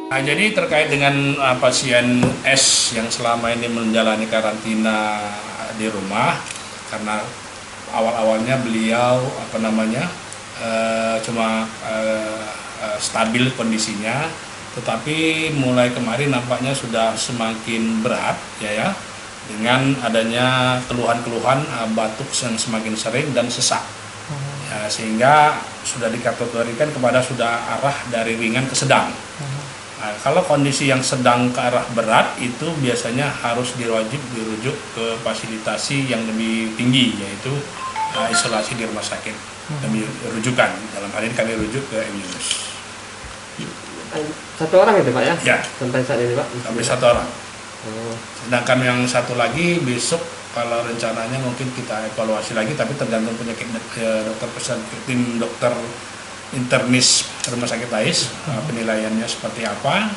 Nah, jadi terkait dengan pasien S yang selama ini menjalani karantina di rumah, karena awal-awalnya beliau cuma stabil kondisinya, tetapi mulai kemarin nampaknya sudah semakin berat ya, dengan adanya keluhan-keluhan batuk yang semakin sering dan sesak. Ya, sehingga sudah dikategorikan kepada sudah arah dari ringan ke sedang. Nah, kalau kondisi yang sedang ke arah berat itu biasanya harus dirujuk ke fasilitasi yang lebih tinggi, yaitu isolasi di rumah sakit, lebih rujukan. Dalam hal ini kami rujuk ke MYunus. Satu orang itu Pak ya? Ya. Sampai saat ini Pak? Sampai satu orang. Sedangkan yang satu lagi besok kalau rencananya mungkin kita evaluasi lagi, tapi tergantung penyakit tim dokter internis Rumah Sakit AIS, penilaiannya seperti apa.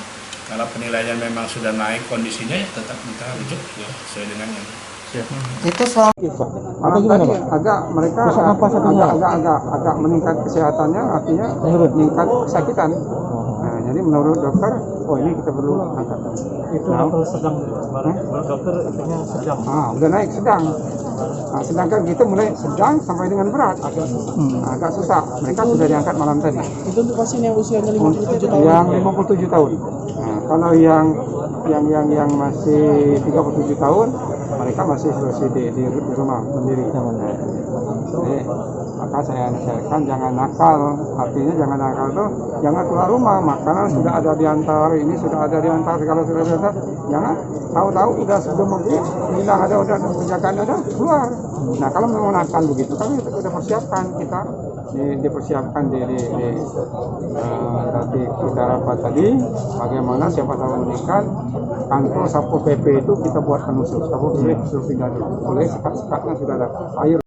Kalau penilaian memang sudah naik kondisinya, ya tetap kita rujuk ya, sesuai dengan yang Itu soal agak meningkat kesehatannya, artinya meningkat kesakitan. Nah, jadi menurut dokter, ini kita perlu angkat. Itu level sedang, menurut dokter intinya sedang. Udah naik sedang. Nah, sedangkan kita mulai sedang sampai dengan berat, agak susah. Mereka sudah diangkat malam tadi. Itu untuk pasien yang usianya 57 tahun. Yang 57 tahun. Nah, kalau yang masih 37 tahun, mereka masih di rumah sendiri. Jadi, maka saya nasihatkan jangan nakal. Artinya jangan nakal itu jangan keluar rumah. Makanan sudah ada diantar, ini sudah ada diantar, kalau sudah diantar, jangan tahu-tahu udah sebelum maghrib, bilang ada udah penjagaan ada keluar. Nah, kalau memang nakal begitu, kami sudah persiapkan, kita dipersiapkan tadi kita rapat tadi bagaimana siapa tahu meningkat kantor Satpol PP itu kita buatkan khusus. Satpol PP suruh tinggal oleh sekat-sekatnya sudah ada air.